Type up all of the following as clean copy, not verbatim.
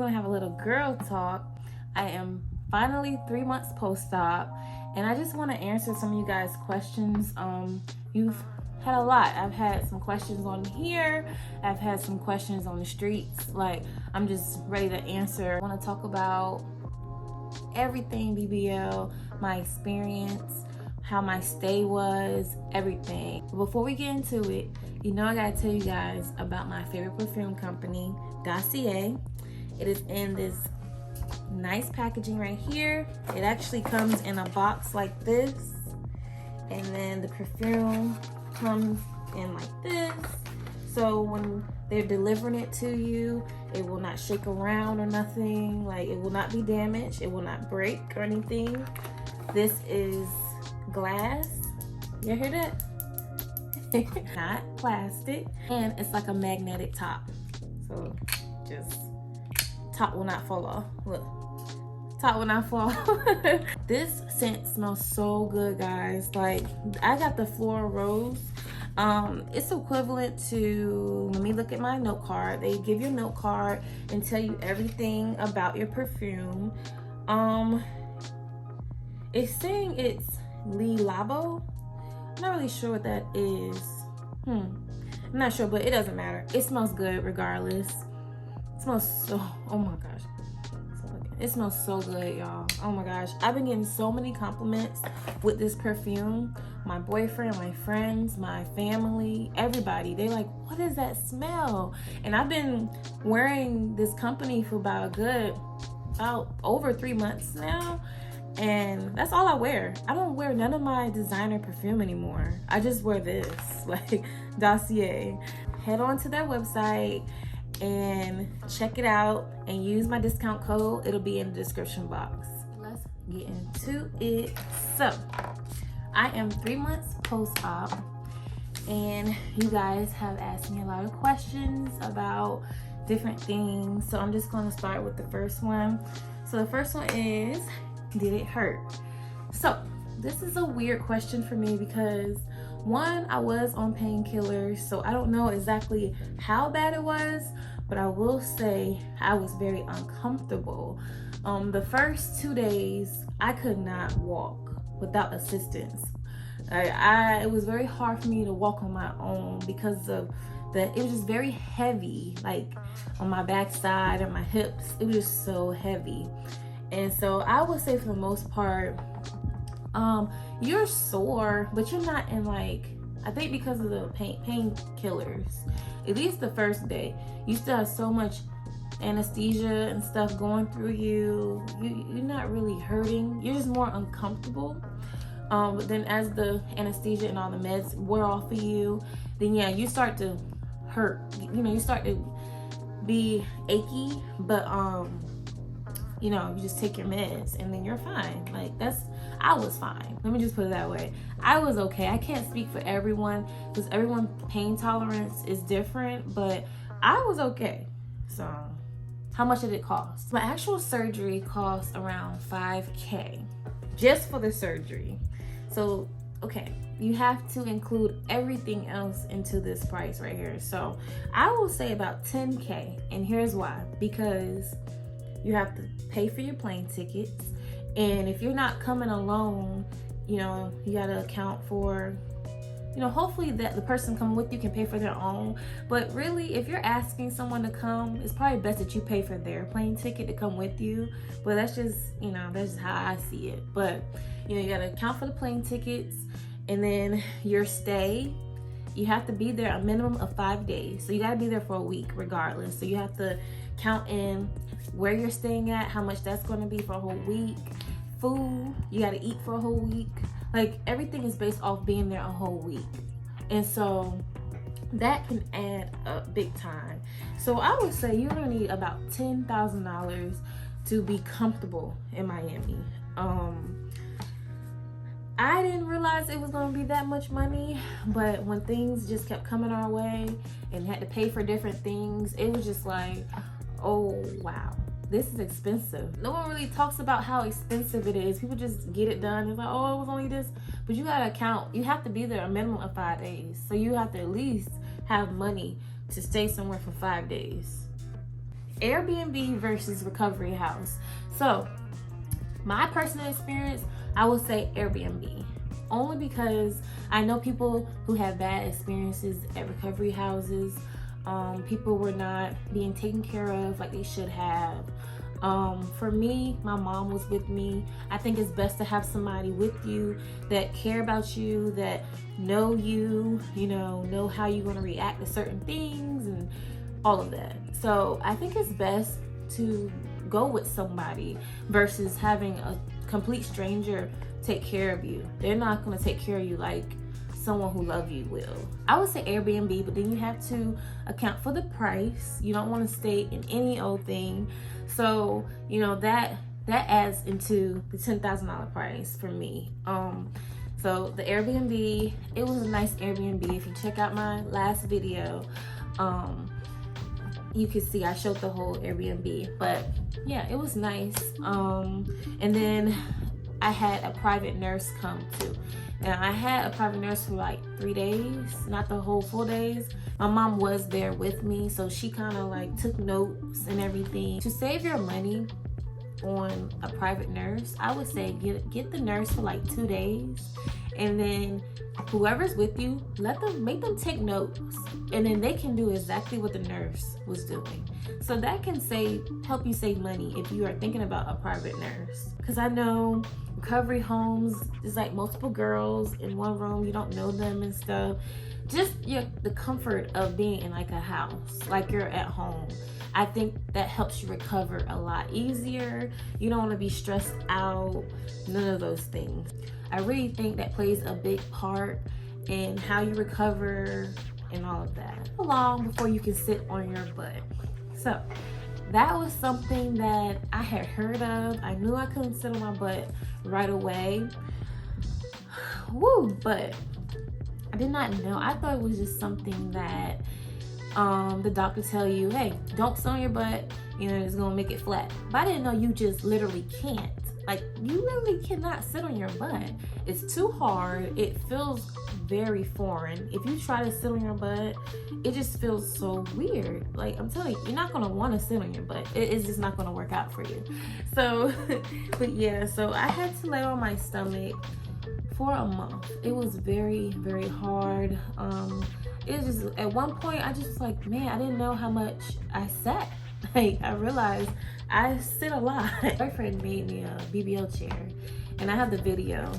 gonna have a little girl talk. I am finally 3 months post-op, and I just want to answer some of you guys' questions. You've had a lot. I've had some questions on here. I've had some questions on the streets. Like, I'm just ready to answer. I want to talk about everything BBL, my experience, how my stay was, everything. Before we get into it, you know I gotta tell you guys about my favorite perfume company, Dossier. It is in this nice packaging right here. It actually comes in a box like this, and then the perfume comes in like this. So when they're delivering it to you, it will not shake around or nothing. Like, it will not be damaged, it will not break or anything. This is glass. You hear that? Not plastic. And it's like a magnetic top. So just, top will not fall off. Look, top will not fall off. This scent smells so good, guys. Like, I got the floral rose. It's equivalent to, let me look at my note card. They give you a note card and tell you everything about your perfume. It's saying it's Le Labo. I'm not really sure what that is. I'm not sure, but it doesn't matter. It smells good regardless. It smells so, oh my gosh. It smells so good, y'all. Oh my gosh. I've been getting so many compliments with this perfume. My boyfriend, my friends, my family, everybody. They like, what is that smell? And I've been wearing this company for about over 3 months now. And that's all I wear. I don't wear none of my designer perfume anymore. I just wear this, like Dossier. Head on to their website and check it out and use my discount code. It'll be in the description box. Let's get into it. So, I am 3 months post-op, and you guys have asked me a lot of questions about different things. So I'm just going to start with the first one. So the first one is, did it hurt? So this is a weird question for me because, one, I was on painkillers, so I don't know exactly how bad it was, but I will say I was very uncomfortable. The first 2 days, I could not walk without assistance. It was very hard for me to walk on my own because of it was just very heavy, like on my backside and my hips. It was just so heavy. And so I would say for the most part, you're sore, but you're not in, like, I think because of the painkillers, at least the first day, you still have so much anesthesia and stuff going through you. You're not really hurting. You're just more uncomfortable. But then as the anesthesia and all the meds wear off of you, then yeah, you start to hurt. You know, you start to be achy, but you know, you just take your meds and then you're fine. Like, I was fine. Let me just put it that way. I was okay. I can't speak for everyone because everyone's pain tolerance is different, but I was okay. So, how much did it cost? My actual surgery cost around $5K just for the surgery. So, okay, you have to include everything else into this price right here. So, I will say about $10K, and here's why. Because you have to pay for your plane tickets, and if you're not coming alone, you know, you gotta account for, you know, hopefully that the person coming with you can pay for their own. But really, if you're asking someone to come, it's probably best that you pay for their plane ticket to come with you. But that's just, you know, that's just how I see it. But, you know, you gotta account for the plane tickets, and then your stay. You have to be there a minimum of 5 days. So you gotta be there for a week regardless. So you have to count in where you're staying at, how much that's gonna be for a whole week. Food, you gotta eat for a whole week. Like, everything is based off being there a whole week. And so that can add up big time. So I would say you're gonna need about $10,000 to be comfortable in Miami. I didn't realize it was gonna be that much money, but when things just kept coming our way and had to pay for different things, it was just like, oh wow, this is expensive. No one really talks about how expensive it is. People just get it done. It's like, oh, it was only this. But you gotta count. You have to be there a minimum of 5 days. So you have to at least have money to stay somewhere for 5 days. Airbnb versus recovery house. So my personal experience, I would say Airbnb, only because I know people who have bad experiences at recovery houses. People were not being taken care of like they should have. For me, my mom was with me. I think it's best to have somebody with you that care about you, that know you, know how you're going to react to certain things and all of that. So I think it's best to go with somebody versus having a complete stranger take care of you. They're not going to take care of you like someone who loves you will. I would say Airbnb, but then you have to account for the price. You don't want to stay in any old thing. So, that adds into the $10,000 price for me. So the Airbnb, it was a nice Airbnb. If you check out my last video, you can see I showed the whole Airbnb, but yeah, it was nice. And then I had a private nurse come too. Now I had a private nurse for like 3 days, not the whole 4 days. My mom was there with me, so she kind of like took notes and everything. To save your money on a private nurse, I would say get the nurse for like 2 days, and then whoever's with you, make them take notes, and then they can do exactly what the nurse was doing. So that can help you save money if you are thinking about a private nurse. Because I know recovery homes is like multiple girls in one room, you don't know them and stuff. Just the comfort of being in like a house, like you're at home. I think that helps you recover a lot easier. You don't want to be stressed out, none of those things. I really think that plays a big part in how you recover and all of that. How long before you can sit on your butt? So that was something that I had heard of. I knew I couldn't sit on my butt right away. Woo, but I did not know. I thought it was just something that the doctor tell you, hey, don't sit on your butt, it's gonna make it flat. But I didn't know you just literally can't. Like, you literally cannot sit on your butt. It's too hard. It feels very foreign. If you try to sit on your butt, it just feels so weird. Like, I'm telling you, you're not gonna wanna sit on your butt. It's just not gonna work out for you. So, but yeah, so I had to lay on my stomach for a month. It was very, very hard. It was just, at one point, I just was like, man, I didn't know how much I sat. Like, I realized I sit a lot. My boyfriend made me a BBL chair, and I have the video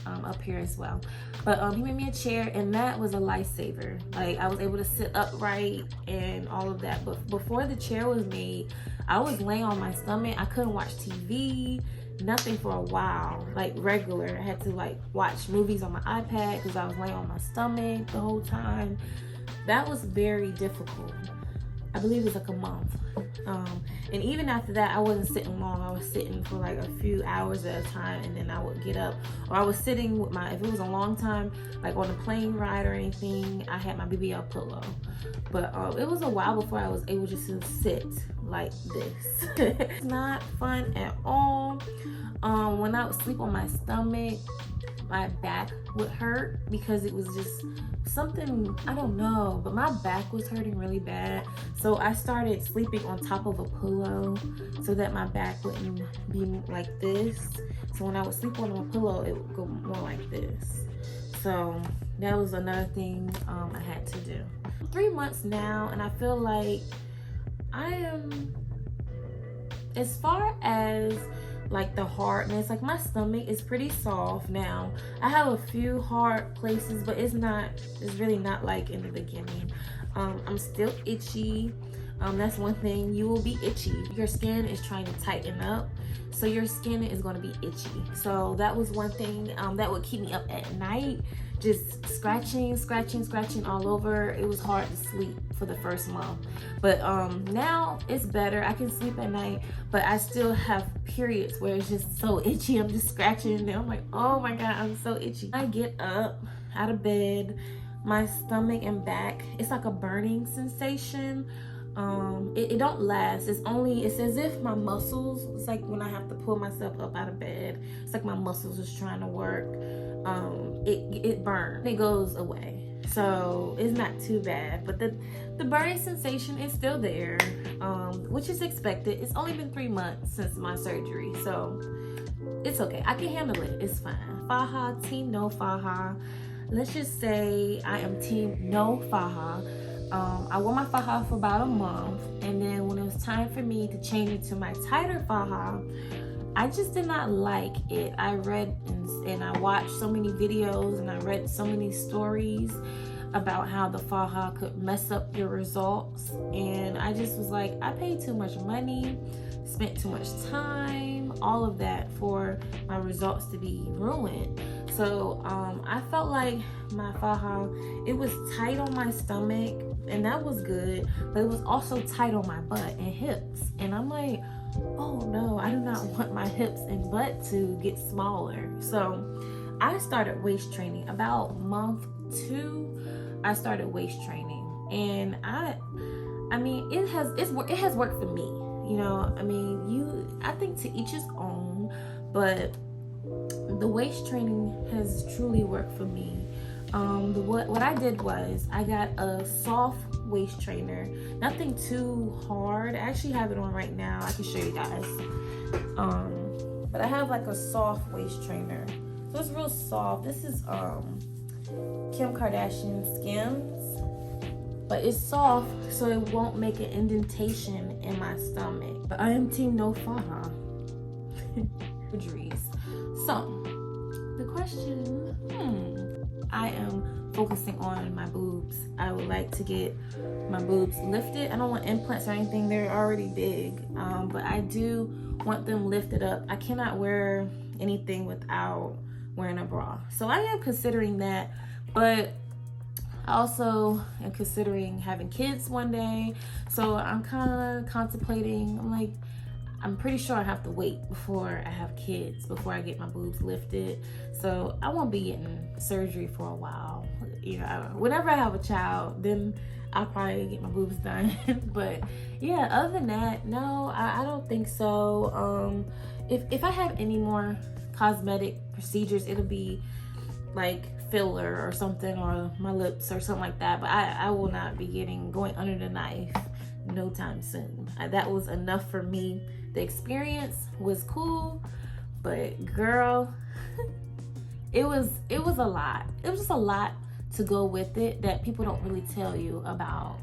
up here as well. But he made me a chair, and that was a lifesaver. Like, I was able to sit upright and all of that. But before the chair was made, I was laying on my stomach. I couldn't watch TV, nothing for a while, like regular. I had to like watch movies on my iPad because I was laying on my stomach the whole time. That was very difficult. I believe it was like a month. And even after that, I wasn't sitting long. I was sitting for like a few hours at a time, and then I would get up. Or I was sitting with if it was a long time, like on a plane ride or anything, I had my BBL pillow. But it was a while before I was able just to sit like this. It's not fun at all. When I would sleep on my stomach, my back would hurt because it was just something, I don't know, but my back was hurting really bad. So I started sleeping on top of a pillow so that my back wouldn't be like this. So when I would sleep on a pillow, it would go more like this. So that was another thing I had to do. 3 months now, and I feel like I am, as far as like the hardness, like my stomach is pretty soft now. I have a few hard places, but it's really not like in the beginning. I'm still itchy. That's one thing, you will be itchy. Your skin is trying to tighten up, so your skin is going to be itchy. So that was one thing that would keep me up at night, just scratching all over. It was hard to sleep for the first month, but now it's better. I can sleep at night, but I still have periods where it's just so itchy. I'm just scratching and I'm like, oh my god, I'm so itchy. I get up out of bed, my stomach and back, it's like a burning sensation. It don't last. It's as if my muscles, it's like when I have to pull myself up out of bed, it's like my muscles is trying to work. it burns. It goes away. So it's not too bad, but the burning sensation is still there, which is expected. It's only been 3 months since my surgery, so it's okay. I can handle it. It's fine. Faja, team no faja. Let's just say I am team no faja. I wore my faja for about a month, and then when it was time for me to change it to my tighter faja, I just did not like it. I read and I watched so many videos and I read so many stories about how the faja could mess up your results, and I just was like, I paid too much money, spent too much time, all of that for my results to be ruined. So I felt like my faja, it was tight on my stomach, and that was good, but it was also tight on my butt and hips, and I'm like, oh no, I do not want my hips and butt to get smaller. So I started waist training about month 2. I started waist training, and I mean it has worked for me. You know, I mean, I think to each his own, but the waist training has truly worked for me. What I did was I got a soft waist trainer, nothing too hard. I actually have it on right now. I can show you guys. But I have like a soft waist trainer, so it's real soft. This is Kim Kardashian Skims, but it's soft, so it won't make an indentation in my stomach. But I am team no faja. So the question, I am focusing on my boobs. I would like to get my boobs lifted. I don't want implants or anything, they're already big, but I do want them lifted up. I cannot wear anything without wearing a bra, so I am considering that. But I also am considering having kids one day, so I'm kind of contemplating. I'm pretty sure I have to wait before I have kids before I get my boobs lifted, so I won't be getting surgery for a while. You know, whenever I have a child, then I'll probably get my boobs done. But yeah, other than that, no, I don't think so. If I have any more cosmetic procedures, it'll be like filler or something, or my lips or something like that, but I will not be going under the knife no time soon. That was enough for me. The experience was cool, but girl, it was a lot. It was just a lot to go with it that people don't really tell you about,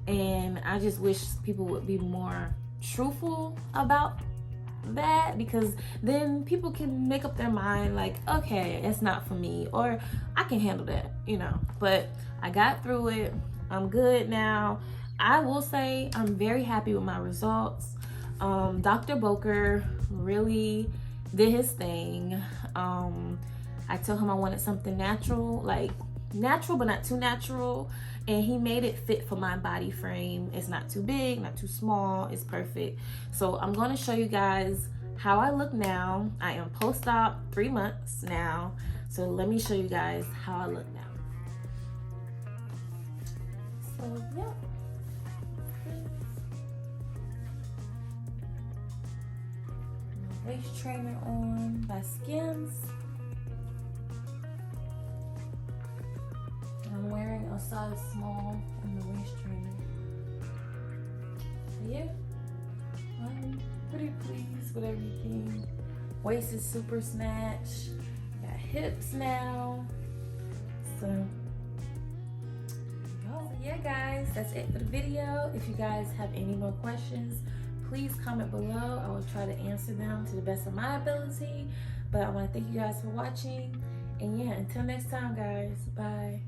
and I just wish people would be more truthful about that, because then people can make up their mind like, okay, it's not for me, or I can handle that, you know. But I got through it. I'm good now. I will say I'm very happy with my results. Dr. Boker really did his thing. I told him I wanted something natural, like natural but not too natural, and he made it fit for my body frame. It's not too big, not too small, it's perfect. So I'm going to show you guys how I look now. I am post-op 3 months now, so let me show you guys how I look now. So yeah, waist trainer on by Skims. I'm wearing a size small in the waist trainer. So yeah, I'm pretty pleased with everything. Waist is super snatched. Got hips now. So yeah guys, that's it for the video. If you guys have any more questions, please comment below. I will try to answer them to the best of my ability. But I want to thank you guys for watching. And yeah, until next time guys, bye.